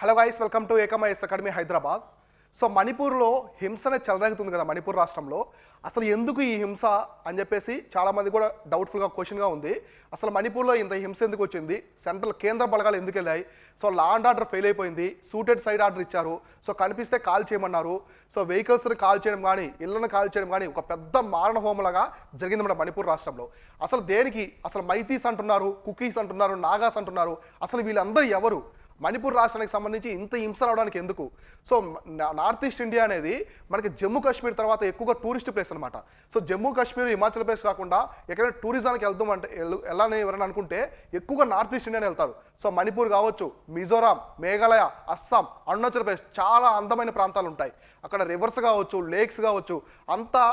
Hello guys, welcome to ఏకమైఎస్ academy Hyderabad. So మణిపూర్లో హింస అనేది చెలరేగుతుంది కదా మణిపూర్ రాష్ట్రంలో. అసలు ఎందుకు ఈ హింస అని చెప్పేసి చాలామంది కూడా డౌట్ఫుల్గా క్వశ్చన్గా ఉంది. అసలు మణిపూర్లో ఇంత హింస ఎందుకు వచ్చింది, సెంట్రల్ కేంద్ర బలగాలు ఎందుకు వెళ్ళాయి, so law and order fail అయిపోయింది, సూటెడ్ సైడ్ ఆర్డర్ ఇచ్చారు, సో కనిపిస్తే కాల్ చేయమన్నారు, సో వెహికల్స్ని కాల్ చేయడం కానీ ఇళ్లను కాల్ చేయడం కానీ ఒక పెద్ద మారణ హోమలాగా జరిగింది మన మణిపూర్ రాష్ట్రంలో. అసలు దేనికి, అసలు మైతీస్ అంటున్నారు, కుకీస్ అంటున్నారు, నాగాస్ అంటున్నారు, అసలు వీళ్ళందరూ ఎవరు, మణిపూర్ రాష్ట్రానికి సంబంధించి ఇంత హింస రావడానికి ఎందుకు? సో నార్త్ ఈస్ట్ ఇండియా అనేది మనకి జమ్మూ కాశ్మీర్ తర్వాత ఎక్కువగా టూరిస్ట్ ప్లేస్ అనమాట. సో జమ్మూ కాశ్మీర్, హిమాచల్ ప్రదేశ్ కాకుండా ఎక్కడైనా టూరిజానికి వెళ్దాం అంటే వెళ్ళాలని ఎవరైనా అనుకుంటే ఎక్కువగా నార్త్ ఈస్ట్ ఇండియాని వెళ్తారు. సో మణిపూర్ కావచ్చు, మిజోరాం, మేఘాలయ, అస్సాం, అరుణాచల్ ప్రదేశ్ చాలా అందమైన ప్రాంతాలు ఉంటాయి. అక్కడ రివర్స్ కావచ్చు, లేక్స్ కావచ్చు, అంతా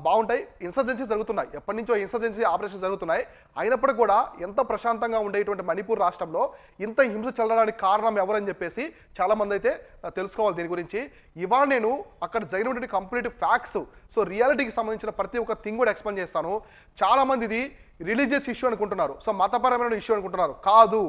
బాగుంటాయి. ఇన్సర్జెన్సీ జరుగుతున్నాయి, ఎప్పటి నుంచో ఇన్సర్జెన్సీ ఆపరేషన్ జరుగుతున్నాయి. అయినప్పటికీ కూడా ఎంత ప్రశాంతంగా ఉండేటువంటి మణిపూర్ రాష్ట్రంలో ఇంత హింస చెల్లడానికి కారణం ఎవరని చెప్పేసి చాలామంది అయితే తెలుసుకోవాలి దీని గురించి. ఇవాళ నేను అక్కడ జరిగినటువంటి కంప్లీట్ ఫ్యాక్ట్స్, సో రియాలిటీకి సంబంధించిన ప్రతి ఒక్క థింగ్ కూడా ఎక్స్ప్లెయిన్ చేస్తాను. చాలామంది ఇది రిలీజియస్ ఇష్యూ అనుకుంటున్నారు, సో మతపరమైన ఇష్యూ అనుకుంటున్నారు. కాదు,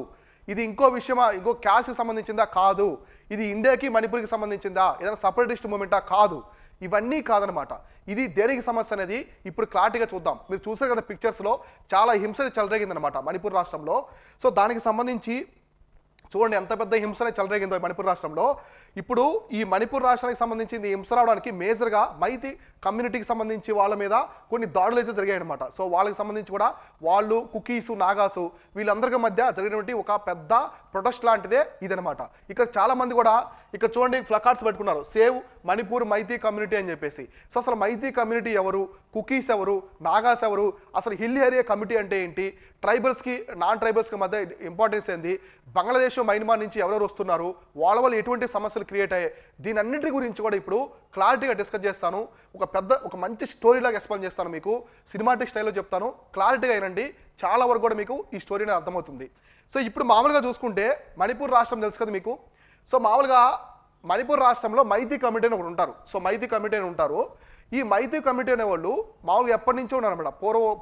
ఇది ఇంకో విషయమా, ఇంకో క్యాస్ట్కి సంబంధించిందా? కాదు. ఇది ఇండియాకి మణిపూర్కి సంబంధించిందా, ఏదైనా సపరేటిస్ట్ మూమెంటా? కాదు. ఇవన్నీ కాదనమాట. ఇది దేనికి సమస్య అనేది ఇప్పుడు క్లారిటీగా చూద్దాం. మీరు చూసారు కదా పిక్చర్స్లో, చాలా హింస చెలరేగిందనమాట మణిపూర్ రాష్ట్రంలో. సో దానికి సంబంధించి చూడండి ఎంత పెద్ద హింసనే చెలరేగిందో మణిపూర్ రాష్ట్రంలో. ఇప్పుడు ఈ మణిపూర్ రాష్ట్రానికి సంబంధించి హింస రావడానికి మేజర్గా మైతి కమ్యూనిటీకి సంబంధించి వాళ్ళ మీద కొన్ని దాడులు అయితే జరిగాయి అనమాట. సో వాళ్ళకి సంబంధించి కూడా వాళ్ళు కుకీసు, నాగాసు వీళ్ళందరికీ మధ్య జరిగినటువంటి ఒక పెద్ద ప్రొటెస్ట్ లాంటిదే ఇదనమాట. ఇక్కడ చాలా మంది కూడా ఇక్కడ చూడండి ప్లకార్డ్స్ పెట్టుకున్నారు, సేవ్ మణిపూర్ మైతి కమ్యూనిటీ అని చెప్పేసి. సో అసలు మైతి కమ్యూనిటీ ఎవరు, కుకీస్ ఎవరు, నాగాస్ ఎవరు, అసలు హిల్ ఏరియా కమ్యూనిటీ అంటే ఏంటి, ట్రైబల్స్కి నాన్ ట్రైబల్స్కి మధ్య ఇంపార్టెన్స్ ఏంది, బంగ్లాదేశ్, మయన్మార్ నుంచి ఎవరెవరు వస్తున్నారు, వాళ్ళ వల్ల ఎటువంటి సమస్యలు క్రియేట్ అయ్యాయి, దీని అన్నింటి గురించి కూడా ఇప్పుడు క్లారిటీగా డిస్కస్ చేస్తాను. ఒక మంచి స్టోరీలాగా ఎక్స్ప్లెయిన్ చేస్తాను, మీకు సినిమాటిక్ స్టైల్లో చెప్తాను. క్లారిటీగా అయినండి, చాలా వరకు కూడా మీకు ఈ స్టోరీ అనేది అర్థమవుతుంది. సో ఇప్పుడు మామూలుగా చూసుకుంటే మణిపూర్ రాష్ట్రం తెలుసు కదా మీకు. సో మామూలుగా మణిపూర్ రాష్ట్రంలో మైతి కమిటీ అని ఒకటి ఉంటారు. సో మైతి కమిటీ అని ఉంటారు. ఈ మైతి కమిటీ అనేవాళ్ళు మామూలుగా ఎప్పటి నుంచో ఉన్నారన్నమాట.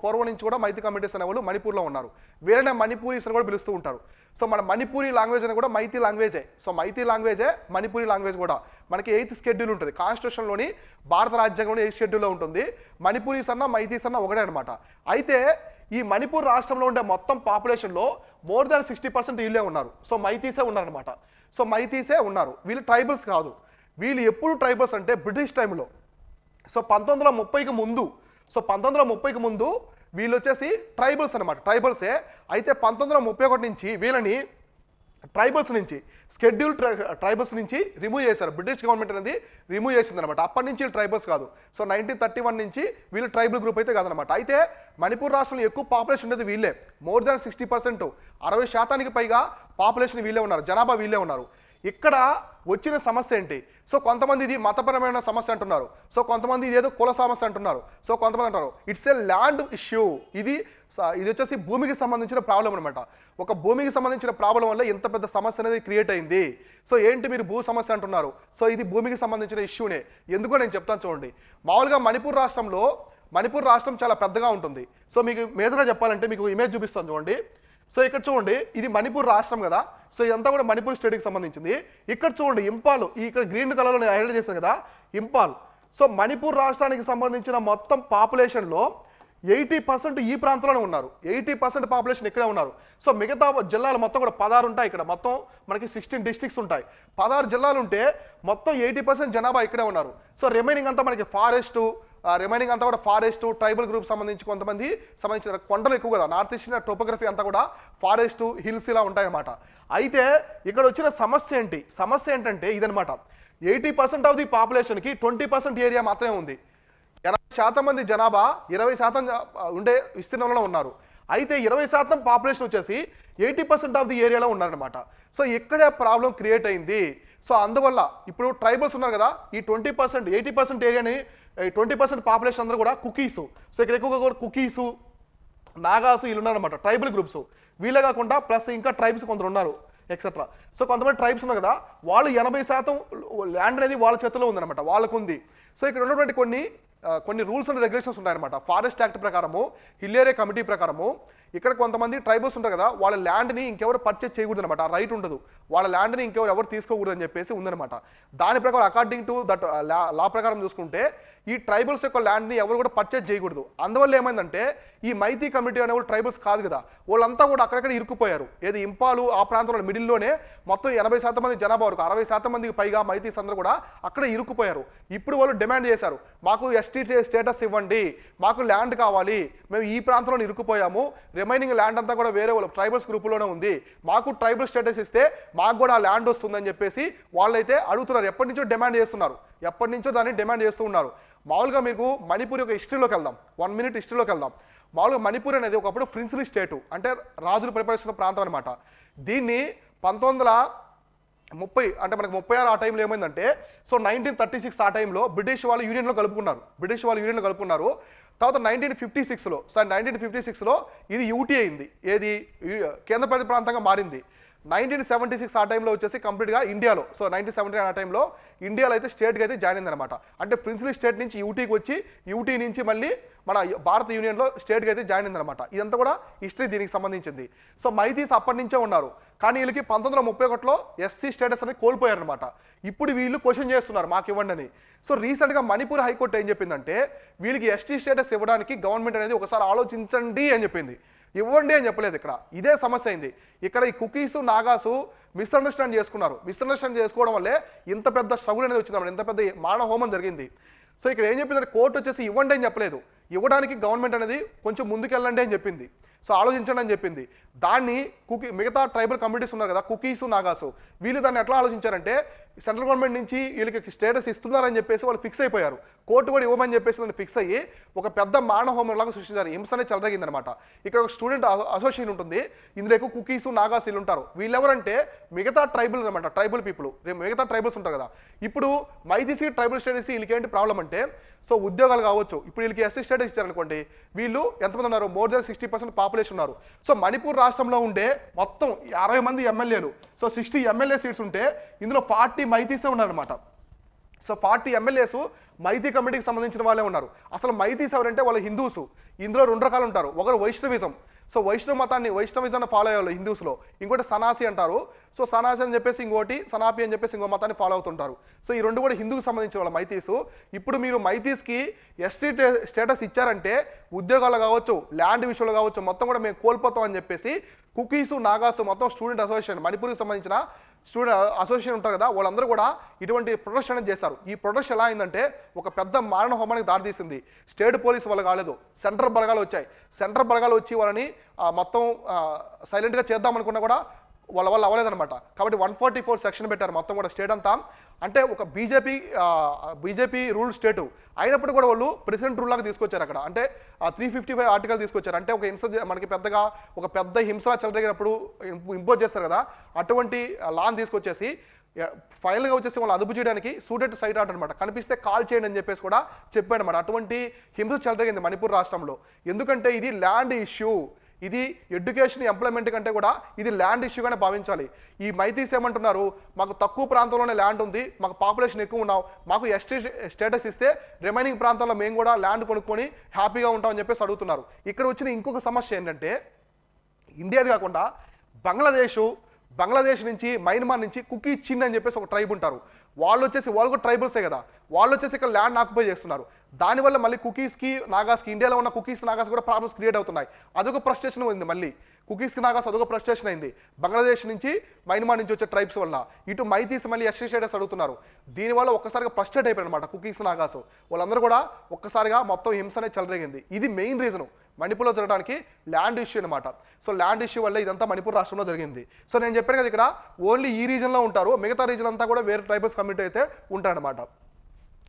పూర్వం నుంచి కూడా మైతి కమిటీస్ అనేవాళ్ళు మణిపూర్లో ఉన్నారు. వేరే మణిపూరీస్ అని కూడా పిలుస్తూ ఉంటారు. సో మన మణిపూరీ లాంగ్వేజ్ అని కూడా మైతి లాంగ్వేజే. సో మైతి లాంగ్వేజే మణిపూరీ లాంగ్వేజ్ కూడా. మనకి 8th షెడ్యూల్ ఉంటుంది కాన్స్టిట్యూషన్లోని, భారత రాజ్యాంగంలో 8th షెడ్యూల్లో ఉంటుంది. మణిపూరీస్ అన్న మైతీస్ అన్న ఒకటే అనమాట. అయితే ఈ మణిపూర్ రాష్ట్రంలో ఉండే మొత్తం పాపులేషన్లో మోర్ దాన్ 60% వీళ్ళే ఉన్నారు. సో మైతీసే ఉన్నారనమాట. సో మైతీసే ఉన్నారు, వీళ్ళు ట్రైబల్స్ కాదు. వీళ్ళు ఎప్పుడు ట్రైబల్స్ అంటే బ్రిటిష్ టైంలో, సో 1930కి ముందు, సో 1930కి ముందు వీళ్ళు వచ్చేసి ట్రైబల్స్ అనమాట, ట్రైబల్సే. అయితే 1931 నుంచి వీళ్ళని ట్రైబల్స్ నుంచి, షెడ్యూల్ ట్రైబల్స్ నుంచి రిమూవ్ చేశారు. బ్రిటిష్ గవర్నమెంట్ అనేది రిమూవ్ చేసింది అనమాట. అప్పటి నుంచి ట్రైబల్స్ కాదు. సో 1931 నుంచి వీళ్ళు ట్రైబల్ గ్రూప్ అయితే కాదనమాట. అయితే మణిపూర్ రాష్ట్రంలో ఎక్కువ పాపులేషన్ ఉండేది వీళ్ళే. మోర్ దాన్ 60%, 60% పైగా పాపులేషన్ వీళ్ళే ఉన్నారు, జనాభా వీళ్ళే ఉన్నారు. ఇక్కడ వచ్చిన సమస్య ఏంటి? సో కొంతమంది ఇది మతపరమైన సమస్య అంటున్నారు, సో కొంతమంది ఇదేదో కుల సమస్య అంటున్నారు, సో కొంతమంది అంటారు ఇట్స్ ఏ ల్యాండ్ ఇష్యూ. ఇది వచ్చేసి భూమికి సంబంధించిన ప్రాబ్లం అనమాట. ఒక భూమికి సంబంధించిన ప్రాబ్లం వల్ల ఇంత పెద్ద సమస్య అనేది క్రియేట్ అయింది. సో ఏంటి మీరు భూ సమస్య అంటున్నారు, సో ఇది భూమికి సంబంధించిన ఇష్యూనే. ఎందుకో నేను చెప్తాను చూడండి. మామూలుగా మణిపూర్ రాష్ట్రం చాలా పెద్దగా ఉంటుంది. సో మీకు మేజర్గా చెప్పాలంటే మీకు ఇమేజ్ చూపిస్తాను చూడండి. సో ఇక్కడ చూడండి, ఇది మణిపూర్ రాష్ట్రం కదా. సో ఇదంతా కూడా మణిపూర్ స్టేట్కి సంబంధించింది. ఇక్కడ చూడండి ఇంపాల్, ఇక్కడ గ్రీన్ కలర్లో నేను హైలైట్ చేశాను కదా, ఇంపాల్. సో మణిపూర్ రాష్ట్రానికి సంబంధించిన మొత్తం పాపులేషన్లో 80% ఈ ప్రాంతంలోనే ఉన్నారు. 80% పాపులేషన్ ఇక్కడే ఉన్నారు. సో మిగతా జిల్లాలు మొత్తం కూడా 16 ఉంటాయి. ఇక్కడ మొత్తం మనకి 16 డిస్ట్రిక్ట్స్ ఉంటాయి. 16 జిల్లాలు ఉంటే మొత్తం 80% జనాభా ఇక్కడే ఉన్నారు. సో రిమైనింగ్ అంతా మనకి ఫారెస్ట్, ట్రైబల్ గ్రూప్ సంబంధించి కొంతమంది సంబంధించిన కొండలు ఎక్కువ కదా. నార్త్ ఈస్ట్ టోపోగ్రఫీ అంతా కూడా ఫారెస్ట్, హిల్స్ ఇలా ఉంటాయన్నమాట. అయితే ఇక్కడ వచ్చిన సమస్య ఏంటంటే ఇదనమాట. 80% ఆఫ్ ది పాపులేషన్కి 20% ఏరియా మాత్రమే ఉంది. 80% మంది జనాభా 20% ఉండే విస్తీర్ణంలో ఉన్నారు. అయితే 20% పాపులేషన్ వచ్చేసి 80% ఆఫ్ ది ఏరియాలో ఉన్నారనమాట. సో ఇక్కడే ప్రాబ్లం క్రియేట్ అయింది. సో అందువల్ల ఇప్పుడు ట్రైబల్స్ ఉన్నారు కదా, ఈ 20%, 80% ఏరియాని 20% పాపులేషన్ అందరూ కూడా కుకీసు. సో ఇక్కడ ఎక్కువగా కూడా కుకీసు, నాగాసు వీళ్ళు ఉన్నారనమాట, ట్రైబల్ గ్రూప్స్. వీళ్ళే కాకుండా ప్లస్ ఇంకా ట్రైబ్స్ కొందరు ఉన్నారు ఎక్సెట్రా. సో కొంతమంది ట్రైబ్స్ ఉన్నారు కదా, వాళ్ళు 80% ల్యాండ్ అనేది వాళ్ళ చేతిలో ఉందన్నమాట, వాళ్ళకు ఉంది. సో ఇక్కడ ఉన్నటువంటి కొన్ని రూల్స్ అండ్ రెగ్యులేషన్స్ ఉన్నాయన్నమాట. ఫారెస్ట్ యాక్ట్ ప్రకారము, హిల్ ఏరియా కమిటీ ప్రకారము ఇక్కడ కొంతమంది ట్రైబల్స్ ఉంటారు కదా, వాళ్ళ ల్యాండ్ని ఇంకెవరు పర్చేజ్ చేయకూడదు అనమాట, ఆ రైట్ ఉండదు, వాళ్ళ ల్యాండ్ని ఇంకెవరు తీసుకోకూడదు అని చెప్పేసి ఉందన్నమాట. దాని ప్రకారం అకార్డింగ్ టు దట్ లా ప్రకారం చూసుకుంటే ఈ ట్రైబల్స్ యొక్క ల్యాండ్ని ఎవరు కూడా పర్చేజ్ చేయకూడదు. అందువల్ల ఏమైందంటే ఈ మైతీ కమ్యూనిటీ అనే వాళ్ళు ట్రైబల్స్ కాదు కదా, వాళ్ళంతా కూడా అక్కడక్కడ ఇరుక్కుపోయారు. ఏది ఇంపాలు ఆ ప్రాంతంలో మిడిల్లోనే మొత్తం 80% మంది జనాభా వరకు 60% మందికి పైగా మైతీస్ అందరూ కూడా అక్కడ ఇరుక్కుపోయారు. ఇప్పుడు వాళ్ళు డిమాండ్ చేశారు, మాకు ఎస్టీ స్టేటస్ ఇవ్వండి, మాకు ల్యాండ్ కావాలి, మేము ఈ ప్రాంతంలో ఇరుక్కుపోయాము, రిమైనింగ్ ల్యాండ్ అంతా కూడా వేరే వాళ్ళు ట్రైబల్స్ గ్రూపులోనే ఉంది, మాకు ట్రైబల్ స్టేటస్ ఇస్తే మాకు కూడా ఆ ల్యాండ్ వస్తుందని చెప్పేసి వాళ్ళైతే అడుగుతున్నారు. ఎప్పటి నుంచో డిమాండ్ చేస్తున్నారు, ఎప్పటి నుంచో దాన్ని డిమాండ్ చేస్తూ ఉన్నారు. మామూలుగా మీకు మణిపూర్ యొక్క హిస్టరీలోకి వెళ్దాం, 1 మినిట్ హిస్టరీలోకి వెళ్దాం. మామూలుగా మణిపూర్ అనేది ఒకప్పుడు ప్రిన్స్లీ స్టేటు, అంటే రాజులు పరిపాలిస్తున్న ప్రాంతం అనమాట. దీన్ని 1930 అంటే మనకు 36 ఆ టైంలో ఏమైందంటే, సో 1936 ఆ టైంలో బ్రిటిష్ వాళ్ళు యూనియన్లో కలుపుకున్నారు. తర్వాత 1956లో, సో 1956లో ఇది యూటీ అయింది, ఏది కేంద్రపాలిత ప్రాంతంగా మారింది. 1976 ఆ టైంలో వచ్చేసి కంప్లీట్గా ఇండియాలో, సో 1979 ఆ టైంలో ఇండియాలో అయితే స్టేట్కి అయితే జాయిన్ అయింది అనమాట. అంటే ప్రిన్స్లీ స్టేట్ నుంచి యూటీకి వచ్చి యూటీ నుంచి మళ్ళీ మన భారత యూనియన్లో స్టేట్కి అయితే జాయిన్ అయింది అనమాట. ఇదంతా కూడా హిస్టరీ దీనికి సంబంధించింది. సో మైతీస్ అప్పటి నుంచే ఉన్నారు, కానీ వీళ్ళకి 1931లో ఎస్సీ స్టేటస్ అనేది కోల్పోయారనమాట. ఇప్పుడు వీళ్ళు క్వశ్చన్ చేస్తున్నారు మాకు ఇవ్వండి అని. సో రీసెంట్గా మణిపూర్ హైకోర్టు ఏం చెప్పిందంటే, వీళ్ళకి ఎస్టీ స్టేటస్ ఇవ్వడానికి గవర్నమెంట్ అనేది ఒకసారి ఆలోచించండి అని చెప్పింది, ఇవ్వండి అని చెప్పలేదు. ఇక్కడ ఇదే సమస్య అయింది. ఇక్కడ ఈ కుకీసు నాగాసు మిస్అండర్స్టాండ్ చేసుకోవడం వల్లే ఇంత పెద్ద స్ట్రగుల్ అనేది వచ్చింది, ఇంత పెద్ద మానవ హోమం జరిగింది. సో ఇక్కడ ఏం చెప్పిందంటే, కోర్టు వచ్చేసి ఇవ్వండి అని చెప్పలేదు, ఇవ్వడానికి గవర్నమెంట్ అనేది కొంచెం ముందుకెళ్ళండి అని చెప్పింది, సో ఆలోచించండి అని చెప్పింది. దాన్ని మిగతా ట్రైబల్ కమ్యూనిటీస్ ఉన్నారు కదా, కుకీసు నాగాసు, వీళ్ళు దాన్ని ఎట్లా ఆలోచించారంటే, సెంట్రల్ గవర్నమెంట్ నుంచి వీళ్ళకి స్టేటస్ ఇస్తున్నారని చెప్పేసి వాళ్ళు ఫిక్స్ అయిపోయారు. కోర్టు కూడా ఇవ్వమని చెప్పేసి దాన్ని ఫిక్స్ అయ్యి ఒక పెద్ద మానవ హోమంలాగా సృష్టించారు. హింస అనేది చెలరగిందనమాట. ఇక్కడ ఒక స్టూడెంట్ అసోసియేషన్ ఉంటుంది, ఇందులో ఎక్కువ కుకీసు నాగాసు వీళ్ళు ఉంటారు. వీళ్ళెవరంటే మిగతా ట్రైబల్ అనమాట, ట్రైబల్ పీపుల్, మిగతా ట్రైబల్స్ ఉంటారు కదా. ఇప్పుడు మైతీసీ ట్రైబల్ స్టేటస్ వీళ్ళకి ఏంటి ప్రాబ్లం అంటే, సో ఉద్యోగాలు కావచ్చు, ఇప్పుడు వీళ్ళకి ఎస్సీ స్టేటస్ ఇచ్చారనుకోండి, వీళ్ళు ఎంతమంది ఉన్నారు, మోర్ దాన్ 60% పాపులేషన్ ఉన్నారు. సో మణిపూర్ రాష్ట్రంలో ఉండే మొత్తం 60 మంది ఎమ్మెల్యేలు, సో 60 ఎమ్మెల్యే సీట్స్ ఉంటే ఇందులో 40 మైతీసే ఉన్నారనమాట. సో 40 ఎమ్మెల్యేస్ మైతీ కమ్యూనిటీకి సంబంధించిన వాళ్ళే ఉన్నారు. అసలు మైతీస్ ఎవరంటే వాళ్ళు హిందూస్. ఇందులో 2 రకాలు ఉంటారు, ఒకరు వైష్ణవిజం, సో వైష్ణవిజాన్ని ఫాలో అయ్యే వాళ్ళు హిందూస్లో, ఇంకోటి సనాసి అంటారు. సో సనాసి అని చెప్పేసి ఇంకోటి, సనాపి అని చెప్పేసి ఇంకో మతాన్ని ఫాలో అవుతుంటారు. సో ఈ 2 కూడా హిందూకి సంబంధించిన వాళ్ళ మైతీస్. ఇప్పుడు మీరు మైతీస్కి ఎస్టీ స్టేటస్ ఇచ్చారంటే ఉద్యోగాలు కావచ్చు, ల్యాండ్ విషయంలో కావచ్చు, మొత్తం కూడా మేము కోల్పోతాం అని చెప్పేసి కుకీసు నాగాసు మొత్తం స్టూడెంట్ అసోసియేషన్, మణిపూర్కి సంబంధించిన స్టూడెంట్ అసోసియేషన్ ఉంటారు కదా, వాళ్ళందరూ కూడా ఇటువంటి ప్రొటెస్ట్ అనేది చేశారు. ఈ ప్రొటెస్ట్ ఎలా అయిందంటే ఒక పెద్ద మారణ హోమానికి దారితీసింది. స్టేట్ పోలీసు వాళ్ళు కాలేదు, సెంట్రల్ బలగాలు వచ్చాయి. సెంట్రల్ బలగాలు వచ్చి వాళ్ళని మొత్తం సైలెంట్గా చేద్దామనుకున్నా కూడా వాళ్ళ వల్ల అవ్వలేదన్నమాట. కాబట్టి 144 సెక్షన్ పెట్టారు మొత్తం కూడా స్టేట్ అంతా. అంటే ఒక బీజేపీ రూల్ స్టేటు అయినప్పుడు కూడా వాళ్ళు ప్రెసిడెంట్ రూల్ లాగా తీసుకొచ్చారు అక్కడ. అంటే 355 ఆర్టికల్ తీసుకొచ్చారు. అంటే ఒక హింస మనకి ఒక పెద్ద హింస చెలరేగినప్పుడు ఇంపోజ్ చేస్తారు కదా, అటువంటి లాని తీసుకొచ్చేసి ఫైనల్గా వచ్చేసి వాళ్ళు అదుపు చేయడానికి సూటెడ్ సైట్ ఆర్డర్ అనమాట, కనిపిస్తే కాల్ చేయండి అని చెప్పేసి కూడా చెప్పాడు అనమాట. అటువంటి హింస చెలరేగింది మణిపూర్ రాష్ట్రంలో. ఎందుకంటే ఇది ల్యాండ్ ఇష్యూ, ఇది ఎడ్యుకేషన్ ఎంప్లాయ్మెంట్ కంటే కూడా ఇది ల్యాండ్ ఇష్యూగానే భావించాలి. ఈ మైతీస్ ఏమంటున్నారు, మాకు తక్కువ ప్రాంతంలోనే ల్యాండ్ ఉంది, మాకు పాపులేషన్ ఎక్కువ ఉన్నాం, మాకు ఎస్టీ స్టేటస్ ఇస్తే రిమైనింగ్ ప్రాంతాల్లో మేము కూడా ల్యాండ్ కొనుక్కొని హ్యాపీగా ఉంటామని చెప్పేసి అడుగుతున్నారు. ఇక్కడ వచ్చిన ఇంకొక సమస్య ఏంటంటే, ఇండియాది కాకుండా బంగ్లాదేశ్ నుంచి, మయన్మార్ నుంచి కుకీ చిన్ అని చెప్పేసి ఒక ట్రైబ్ ఉంటారు. వాళ్ళు కూడా ట్రైబల్సే కదా, వాళ్ళు వచ్చేసి ఇక్కడ ల్యాండ్ ఆక్యుపై చేస్తున్నారు. దానివల్ల మళ్ళీ కుకీస్కి నాగాస్కి, ఇండియాలో ఉన్న కుకీస్ నాగాస్ కూడా ప్రాబ్లమ్స్ క్రియేట్ అవుతున్నాయి. అదొక ఫ్రస్ట్రేషన్ ఉంది, మళ్ళీ కుకీస్కి నాగాస్ అదొక ఫ్రస్ట్రేషన్ అయింది బంగ్లాదేశ్ నుంచి, మయన్మార్ నుంచి వచ్చే ట్రైబ్స్ వల్ల. ఇటు మైతీస్ మళ్ళీ ఎస్టీ స్టేటస్ అడుగుతున్నారు. దీనివల్ల ఒక్కసారిగా ఫ్రస్ట్రేట్ అయిపోయారు అనమాట కుకీస్ నాగాస్. వాళ్ళందరూ కూడా ఒక్కసారిగా మొత్తం హింస అనేది చెలరేగింది. ఇది మెయిన్ రీజను మణిపూర్లో జరగడానికి, ల్యాండ్ ఇష్యూ అనమాట. సో ల్యాండ్ ఇష్యూ వల్ల ఇదంతా మణిపూర్ రాష్ట్రంలో జరిగింది. సో నేను చెప్పాను కదా, ఇక్కడ ఓన్లీ ఈ రీజన్లో ఉంటారు, మిగతా రీజన్ అంతా కూడా వేరే ట్రైబల్స్ కమ్యూనిటీ అయితే ఉంటారనమాట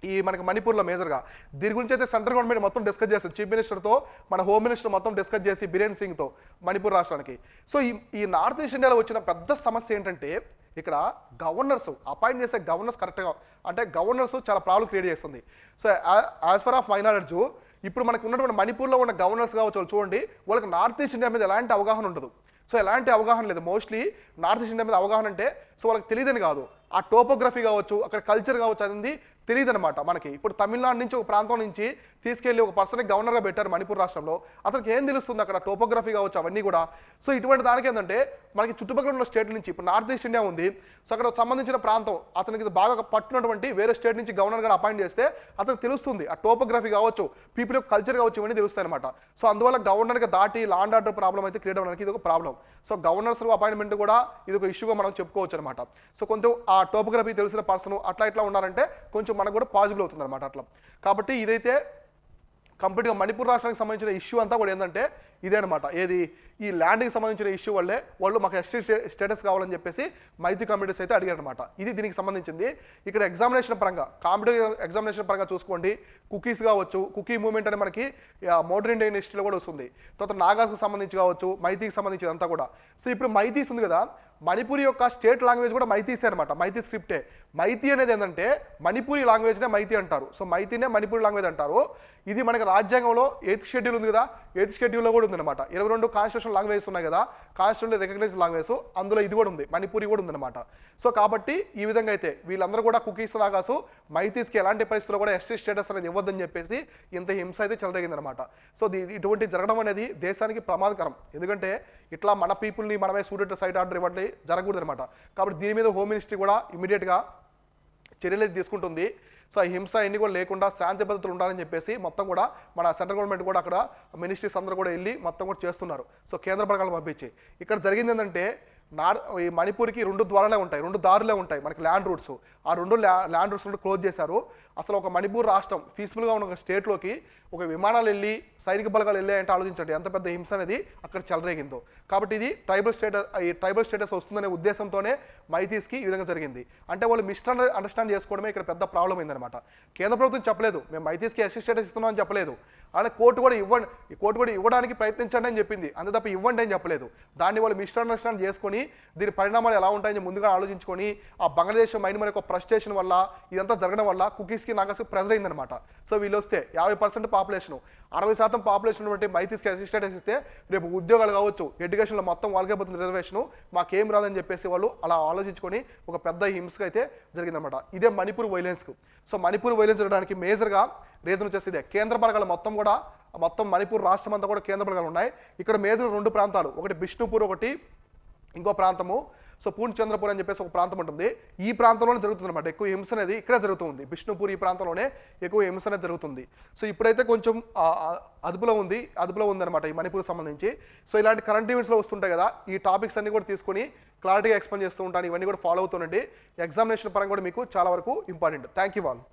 ఈ మనకి మణిపూర్లో మేజర్గా. దీని గురించి అయితే సెంట్రల్ గవర్నమెంట్ మొత్తం డిస్కస్ చేస్తుంది, చీఫ్ మినిస్టర్తో, మన హోమ్ మినిస్టర్ మొత్తం డిస్కస్ చేసి బిరేన్ సింగ్తో మణిపూర్ రాష్ట్రానికి. సో ఈ నార్త్ ఈస్ట్ ఇండియాలో వచ్చిన పెద్ద సమస్య ఏంటంటే, ఇక్కడ గవర్నర్స్ అపాయింట్ చేసే గవర్నర్స్ కరెక్ట్గా, అంటే గవర్నర్స్ చాలా ప్రాబ్లం క్రియేట్ చేస్తుంది. So as for of my knowledge, ఇప్పుడు మనకు ఉన్నటువంటి మణిపూర్లో ఉన్న గవర్నర్స్ కావచ్చు, చూడండి వాళ్ళకి నార్త్ ఈస్ట్ ఇండియా మీద ఎలాంటి అవగాహన ఉండదు. సో ఎలాంటి అవగాహన లేదు. మోస్ట్లీ నార్త్ ఈస్ట్ ఇండియా మీద అవగాహన అంటే సో వాళ్ళకి తెలియదని కాదు, ఆ టోపోగ్రఫీ కావచ్చు, అక్కడ కల్చర్ కావచ్చు, అది తెలియదు అనమాట మనకి. ఇప్పుడు తమిళనాడు నుంచి ఒక ప్రాంతం నుంచి తీసుకెళ్లి ఒక పర్సన్ గవర్నర్గా పెట్టారు మణిపూర్ రాష్ట్రంలో, అతనికి ఏం తెలుస్తుంది అక్కడ టోపోగ్రఫీ కావచ్చు అవన్నీ కూడా. సో ఇటువంటి దానికి ఏంటంటే మనకి చుట్టుపక్కల ఉన్న స్టేట్ నుంచి, ఇప్పుడు నార్త్ ఈస్ట్ ఇండియా ఉంది, సో అక్కడ సంబంధించిన ప్రాంతం అతనికి బాగా పట్టునటువంటి వేరే స్టేట్ నుంచి గవర్నర్గా అపాయింట్ చేస్తే అతనికి తెలుస్తుంది ఆ టోపోగ్రఫీ కావచ్చు, పీపుల్ యొక్క కల్చర్ కావచ్చు, ఇవన్నీ తెలుస్తాయి అనమాట. సో అందువల్ల గవర్నర్గా దాటి లాండ్ ఆర్డర్ ప్రాబ్లం అయితే క్రియేట్ అవ్వడానికి ఇది ఒక ప్రాబ్లం. సో గవర్నర్స్ అపాయింట్మెంట్ కూడా ఇది ఒక ఇష్యూగా మనం చెప్పుకోవచ్చు అనమాట. సో కొంచెం ఆ టోపోగ్రఫీ తెలిసిన పర్సన్ అట్లా ఇట్లా ఉన్నారంటే కొంచెం మనకు కూడా పాజిబుల్ అవుతుంది అనమాట అట్లా. కాబట్టి ఇదైతే కంప్లీట్గా మణిపూర్ రాష్ట్రానికి సంబంధించిన ఇష్యూ అంతా కూడా ఏంటంటే ఇదే అనమాట. ఏది ఈ ల్యాండ్కి సంబంధించిన ఇష్యూ వల్లే వాళ్ళు మాకు ఎస్టీ స్టేటస్ కావాలని చెప్పేసి మైతి కమిటీస్ అయితే అడిగారు అనమాట. ఇది దీనికి సంబంధించింది. ఇక్కడ ఎగ్జామినేషన్ పరంగా, కాంపిటేటివ్ ఎగ్జామినేషన్ పరంగా చూసుకోండి, కుకీస్ కావచ్చు, కుకీ మూవ్మెంట్ అని మనకి మోడర్న్ ఇండియన్ హిస్టరీలో కూడా వస్తుంది. తర్వాత నాగాస్కి సంబంధించి కావచ్చు, మైతీకి సంబంధించి అంతా కూడా. సో ఇప్పుడు మైతీస్ ఉంది కదా, మణిపూరి యొక్క స్టేట్ లాంగ్వేజ్ కూడా మైతీసే అనమాట, మైతీ స్క్రిప్టే. మైతీ అనేది ఏంటంటే మణిపూరి లాంగ్వేజ్నే మైతీ అంటారు. సో మైతీనే మణిపూరి లాంగ్వేజ్ అంటారు. ఇది మనకి రాజ్యాంగంలో 8th షెడ్యూల్ ఉంది కదా, 8th షెడ్యూల్లో కూడా ఉందన్నమాట. 22 కాన్స్టిట్యూషన్ లాంగ్వేజెస్ ఉన్నాయి కదా, కాన్స్టిట్యూషన్ రికగ్నైజ్ లాంగ్వేజ్, అందులో ఇది కూడా ఉంది, మణిపూరి కూడా ఉందన్నమాట. సో కాబట్టి ఈ విధంగా అయితే వీళ్ళందరూ కూడా కుకీస్ నాగాసు మైతీస్కి ఎలాంటి పరిస్థితుల్లో కూడా ఎస్టీ స్టేటస్ అనేది ఇవ్వద్దని చెప్పేసి ఇంత హింస అయితే చెలరేగిందనమాట. సో ఇటువంటి జరగడం అనేది దేశానికి ప్రమాదకరం. ఎందుకంటే ఇట్లా మన పీపుల్ని మనమే సూటెడ్ సైట్ ఆర్డర్ ఇవ్వండి జరగకూడదు అనమాట. కాబట్టి దీని మీద హోమ్ మినిస్ట్రీ కూడా ఇమీడియట్గా చర్యలు తీసుకుంటుంది. సో ఈ హింస ఎన్ని కూడా లేకుండా శాంతి భద్రతలు ఉండాలని చెప్పేసి మొత్తం కూడా మన సెంట్రల్ గవర్నమెంట్ కూడా అక్కడ మినిస్ట్రీస్ అందరూ కూడా వెళ్ళి మొత్తం కూడా చేస్తున్నారు. సో కేంద్ర బలగాలను పంపించి ఇక్కడ జరిగింది ఏంటంటే ఈ మణిపూర్కి 2 ద్వారాలే ఉంటాయి, 2 దారులే ఉంటాయి మనకి ల్యాండ్ రూట్స్. ఆ 2 ల్యాండ్ రూట్స్ క్లోజ్ చేశారు. అసలు ఒక మణిపూర్ రాష్ట్రం పీస్ఫుల్గా ఉన్న ఒక స్టేట్లోకి ఒక విమానాలు వెళ్ళి సైనిక బలగాలు వెళ్ళాయంటే ఆలోచించండి ఎంత పెద్ద హింస అనేది అక్కడ చెలరేగిందో. కాబట్టి ఇది ట్రైబల్ స్టేటస్ వస్తుందనే ఉద్దేశంతోనే మైతీస్కి ఈ విధంగా జరిగింది. అంటే వాళ్ళు అండర్స్టాండ్ చేసుకోవడమే ఇక్కడ పెద్ద ప్రాబ్లం అయిందనమాట. కేంద్ర ప్రభుత్వం చెప్పలేదు మేము మైతీస్కి ఎస్సీ స్టేటస్ ఇస్తున్నాం అని చెప్పలేదు. అలానే కోర్టు కూడా ఇవ్వడానికి ప్రయత్నించండి అని చెప్పింది, అంతే తప్ప ఇవ్వండి అని చెప్పలేదు. దాన్ని వాళ్ళు అండర్స్టాండ్ చేసుకొని దీని పరిణామాలు ఎలా ఉంటాయని ముందుగా ఆలోచించుకొని ఆ బంగ్లాదేశ్ మైన్మర్ యొక్క ఫ్రస్ట్రేషన్ వల్ల ఇదంతా జరగడం వల్ల కుకీస్కి నాగాస్కి ప్రెజర్ అయిందనమాట. సో వీళ్ళు వస్తే 50% పాపులేషన్, 60% పాపులేషన్ బట్టి మైతీస్కి ఎస్సీ స్టేటస్ ఇస్తే రేపు ఉద్యోగాలు కావచ్చు, ఎడ్యుకేషన్లో మొత్తం వాళ్ళకే పోతుంది రిజర్వేషన్, మాకేం రాదని చెప్పేసి వాళ్ళు అలా ఆలోచించుకొని ఒక పెద్ద హింసగా అయితే జరిగిందనమాట. ఇదే మణిపూర్ వైలెన్స్కు. సో మణిపూర్ వైలెన్స్ జరగడానికి మేజర్గా రీజన్ వచ్చేసి ఇదే. కేంద్ర బలగాలు మొత్తం మణిపూర్ రాష్ట్రం అంతా కూడా కేంద్ర బలగాలు ఉన్నాయి. ఇక్కడ మేజర్ 2 ప్రాంతాలు, ఒకటి బిష్ణుపూర్, ఒకటి ఇంకో ప్రాంతము. సో పూర్ణచంద్రపూర్ అని చెప్పేసి ఒక ప్రాంతం ఉంటుంది. ఈ ప్రాంతంలోనే జరుగుతుంది అనమాట ఎక్కువ హింస అనేది, ఇక్కడే జరుగుతుంది. బిష్ణుపూర్ ఈ ప్రాంతంలోనే ఎక్కువ హింస అనేది జరుగుతుంది. సో ఇప్పుడైతే కొంచెం అదుపులో ఉందన్నమాట ఈ మణిపూర్ సంబంధించి. సో ఇలాంటి కరెంట్ ఈవెంట్స్లో వస్తుంటాయి కదా, ఈ టాపిక్స్ అన్ని కూడా తీసుకొని క్లారిటీగా ఎక్స్ప్లెయిన్ చేస్తూ ఉంటాను. ఇవన్నీ కూడా ఫాలో అవుతుండండి. ఎగ్జామినేషన్ పరంగా కూడా మీకు చాలా వరకు ఇంపార్టెంట్. Thank you all.